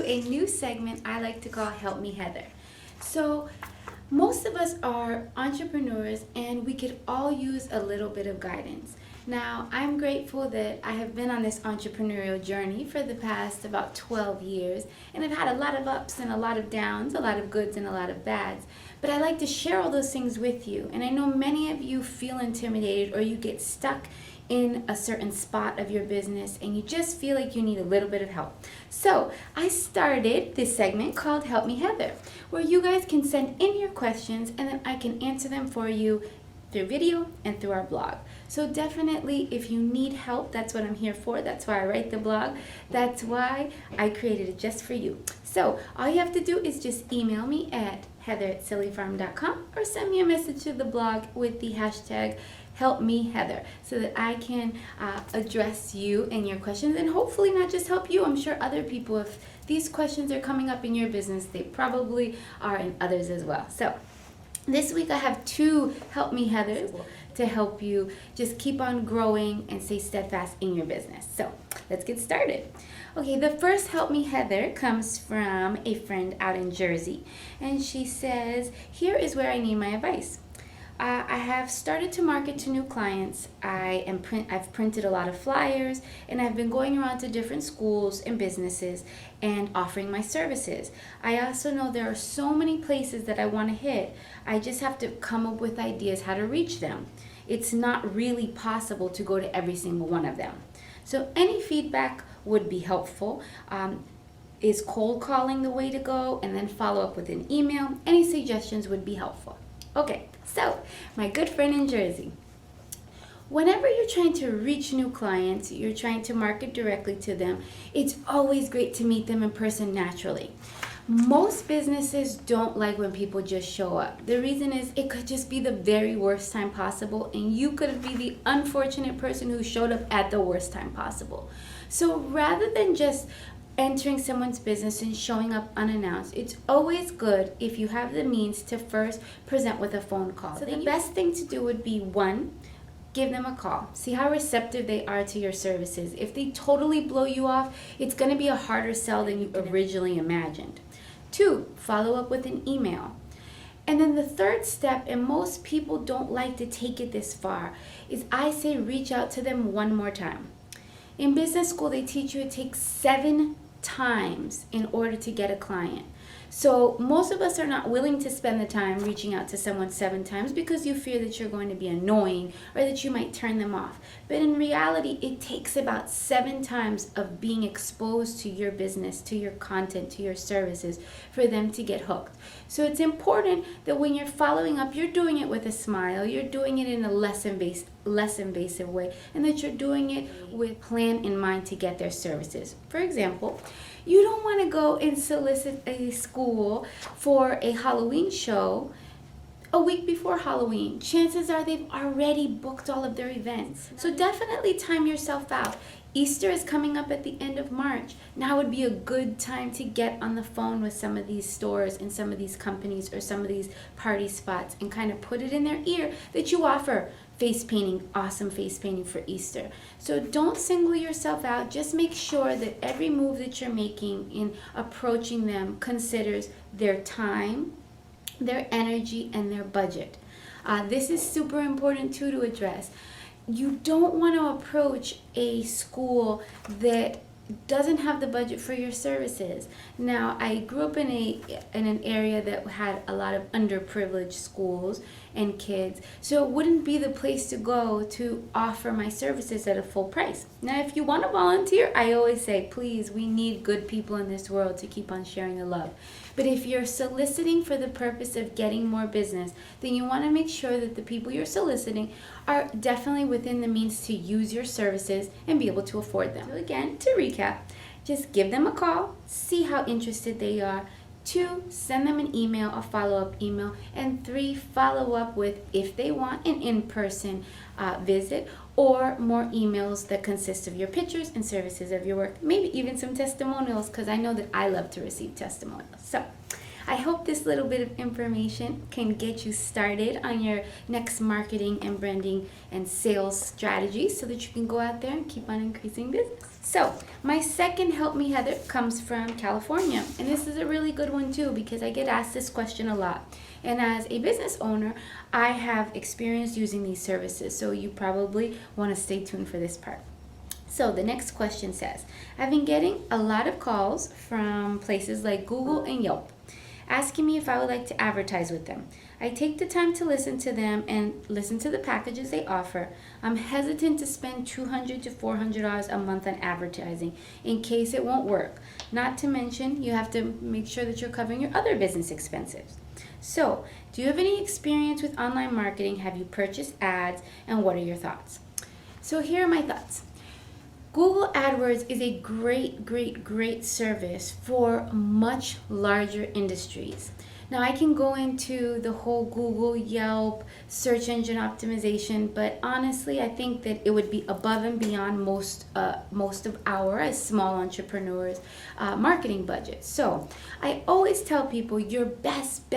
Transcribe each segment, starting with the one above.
a new segment I like to call Help Me Heather. So most of us are entrepreneurs and we could all use a little bit of guidance. Now, I'm grateful that I have been on this entrepreneurial journey for the past about 12 years, and I've had a lot of ups and a lot of downs, a lot of goods and a lot of bads. But I like to share all those things with you, and I know many of you feel intimidated or you get stuck in a certain spot of your business and you just feel like you need a little bit of help. So I started this segment called Help Me Heather, where you guys can send in your questions and then I can answer them for you through video and through our blog. So definitely, if you need help, that's what I'm here for. That's why I write the blog. That's why I created it just for you. So all you have to do is just email me at heather@sillyfarm.com or send me a message to the blog with the hashtag Help Me Heather, so that I can address you and your questions, and hopefully not just help you. I'm sure other people, if these questions are coming up in your business, they probably are in others as well. So this week I have two Help Me Heathers to help you just keep on growing and stay steadfast in your business. So let's get started. Okay, the first Help Me Heather comes from a friend out in Jersey, and she says, here is where I need my advice. I have started to market to new clients. I've printed a lot of flyers, and I've been going around to different schools and businesses and offering my services. I also know there are so many places that I want to hit. I just have to come up with ideas how to reach them. It's not really possible to go to every single one of them. So any feedback would be helpful. Is cold calling the way to go, and then follow up with an email? Any suggestions would be helpful. Okay, so my good friend in Jersey, whenever you're trying to reach new clients, you're trying to market directly to them, it's always great to meet them in person naturally. Most businesses don't like when people just show up. The reason is it could just be the very worst time possible, and you could be the unfortunate person who showed up at the worst time possible. So rather than just entering someone's business and showing up unannounced, it's always good if you have the means to first present with a phone call. So the best thing to do would be, one, give them a call. See how receptive they are to your services. If they totally blow you off, it's going to be a harder sell than you originally imagined. Two, follow up with an email. And then the third step, and most people don't like to take it this far, is I say reach out to them one more time. In business school, they teach you it takes 7 times in order to get a client. So most of us are not willing to spend the time reaching out to someone 7 times because you fear that you're going to be annoying or that you might turn them off. But in reality, it takes about 7 times of being exposed to your business, to your content, to your services for them to get hooked. So it's important that when you're following up, you're doing it with a smile, you're doing it in a less invasive way, and that you're doing it with plan in mind to get their services. For example, you don't want to go and solicit a school for a Halloween show a week before Halloween. Chances are they've already booked all of their events. So definitely time yourself out. Easter is coming up at the end of March. Now would be a good time to get on the phone with some of these stores and some of these companies or some of these party spots and kind of put it in their ear that you offer face painting, awesome face painting for Easter. So don't single yourself out. Just make sure that every move that you're making in approaching them considers their time, their energy, and their budget. This is super important too to address. You don't want to approach a school that doesn't have the budget for your services. Now, I grew up in an area that had a lot of underprivileged schools and kids, so it wouldn't be the place to go to offer my services at a full price. Now, if you want to volunteer, I always say, please, we need good people in this world to keep on sharing the love. But if you're soliciting for the purpose of getting more business, then you want to make sure that the people you're soliciting are definitely within the means to use your services and be able to afford them. So again, to recap, just give them a call, see how interested they are. 2, send them an email, a follow-up email. And 3, follow up with, if they want, an in-person visit or more emails that consist of your pictures and services of your work. Maybe even some testimonials, because I know that I love to receive testimonials. So I hope this little bit of information can get you started on your next marketing and branding and sales strategy so that you can go out there and keep on increasing business. So, my second Help Me Heather comes from California. And this is a really good one too because I get asked this question a lot. And as a business owner, I have experience using these services. So, you probably want to stay tuned for this part. So, the next question says, I've been getting a lot of calls from places like Google and Yelp asking me if I would like to advertise with them. I take the time to listen to them and listen to the packages they offer. I'm hesitant to spend $200 to $400 a month on advertising in case it won't work. Not to mention, you have to make sure that you're covering your other business expenses. So, do you have any experience with online marketing? Have you purchased ads? And what are your thoughts? So, here are my thoughts. Google AdWords is a great service for much larger industries. Now I can go into the whole Google, Yelp, search engine optimization, but honestly I think that it would be above and beyond most of our, as small entrepreneurs, marketing budget. So I always tell people your best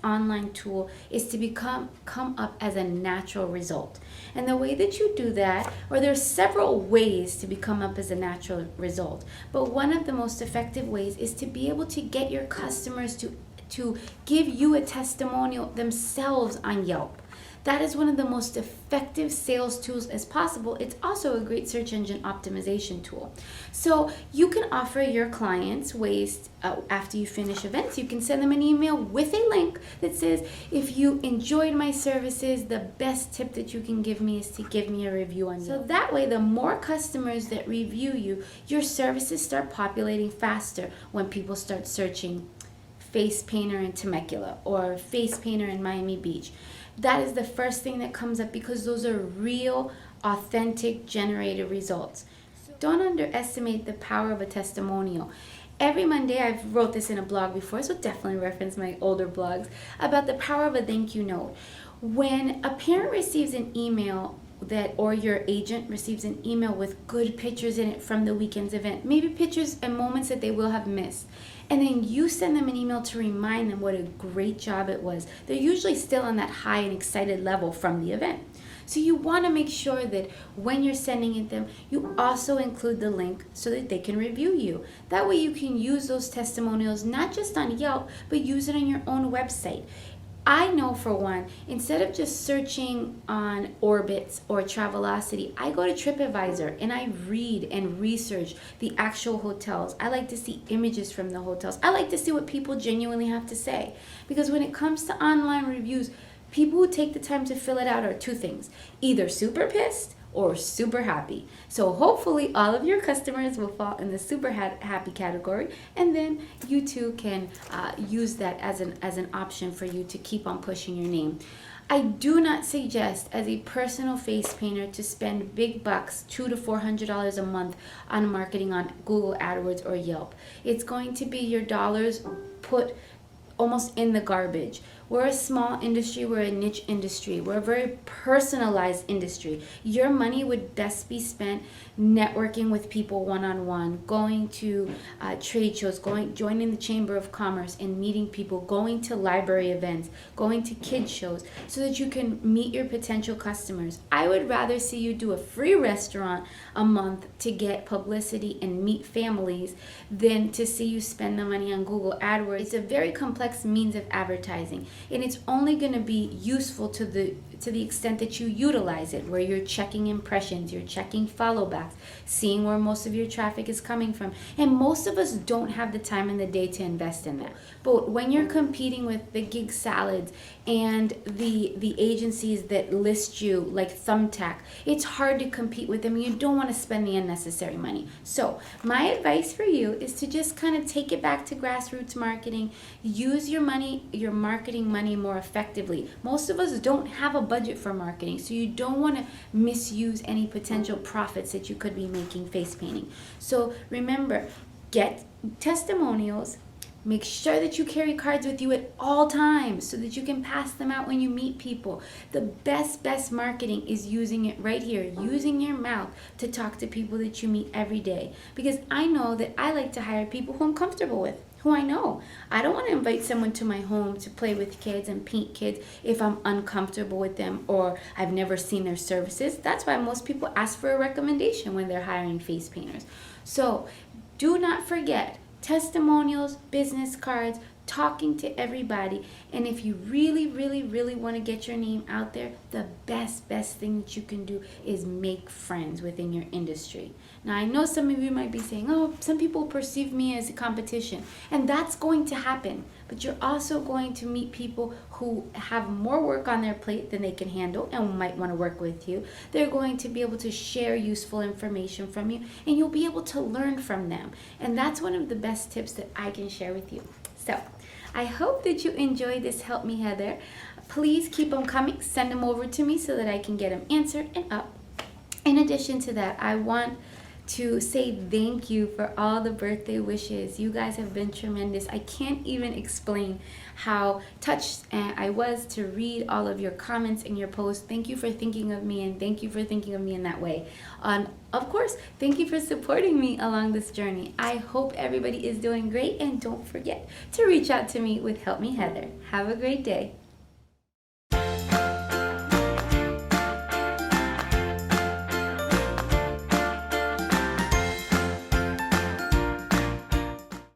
online tool is to come up as a natural result. And the way that you do that, or there's several ways to become up as a natural result, but one of the most effective ways is to be able to get your customers to give you a testimonial themselves on Yelp. That is one of the most effective sales tools as possible. It's also a great search engine optimization tool. So you can offer your clients ways after you finish events. You can send them an email with a link that says, if you enjoyed my services, the best tip that you can give me is to give me a review on Yelp. So that way, the more customers that review you, your services start populating faster when people start searching face painter in Temecula or face painter in Miami Beach. That is the first thing that comes up because those are real, authentic, generated results. Don't underestimate the power of a testimonial. Every Monday, I've wrote this in a blog before, so definitely reference my older blogs, about the power of a thank you note. When a parent receives an email or your agent receives an email with good pictures in it from the weekend's event, maybe pictures and moments that they will have missed, and then you send them an email to remind them what a great job it was, they're usually still on that high and excited level from the event. So you want to make sure that when you're sending it them, you also include the link so that they can review you. That way you can use those testimonials not just on Yelp, but use it on your own website. I know for one, instead of just searching on Orbitz or Travelocity, I go to TripAdvisor and I read and research the actual hotels. I like to see images from the hotels. I like to see what people genuinely have to say. Because when it comes to online reviews, people who take the time to fill it out are two things: either super pissed or super happy. So hopefully all of your customers will fall in the super happy category, and then you too can use that as an option for you to keep on pushing your name. I do not suggest as a personal face painter to spend big bucks, $200 to $400 a month on marketing on Google AdWords or Yelp. It's going to be your dollars put almost in the garbage. We're a small industry, we're a niche industry, we're a very personalized industry. Your money would best be spent networking with people one-on-one, going to trade shows, joining the Chamber of Commerce and meeting people, going to library events, going to kids shows, so that you can meet your potential customers. I would rather see you do a free restaurant a month to get publicity and meet families than to see you spend the money on Google AdWords. It's a very complex means of advertising, and it's only going to be useful to the extent that you utilize it, where you're checking impressions, you're checking follow backs, seeing where most of your traffic is coming from. And most of us don't have the time in the day to invest in that. But when you're competing with the gig salads and the agencies that list you like Thumbtack, it's hard to compete with them. You don't want to spend the unnecessary money. So my advice for you is to just kind of take it back to grassroots marketing. Use your marketing money more effectively. Most of us don't have a budget for marketing, so you don't want to misuse any potential profits that you could be making face painting. So remember, get testimonials, Make sure that you carry cards with you at all times so that you can pass them out when you meet people. The best marketing is using it right here, using your mouth to talk to people that you meet every day. Because I know that I like to hire people who I'm comfortable with, who I know. I don't want to invite someone to my home to play with kids and paint kids if I'm uncomfortable with them or I've never seen their services. That's why most people ask for a recommendation when they're hiring face painters. So do not forget testimonials, business cards, talking to everybody. And if you really want to get your name out there, the best thing that you can do is make friends within your industry. Now, I know some of you might be saying, oh, some people perceive me as a competition, and that's going to happen. But you're also going to meet people who have more work on their plate than they can handle and might want to work with you. They're going to be able to share useful information from you, and you'll be able to learn from them. And that's one of the best tips that I can share with you. So I hope that you enjoyed this Help Me Heather. Please keep them coming. Send them over to me so that I can get them answered and up. In addition to that, I want to say thank you for all the birthday wishes. You guys have been tremendous. I can't even explain how touched I was to read all of your comments and your posts. Thank you for thinking of me, and thank you for thinking of me in that way. Of course, thank you for supporting me along this journey. I hope everybody is doing great, and don't forget to reach out to me with Help Me Heather. Have a great day.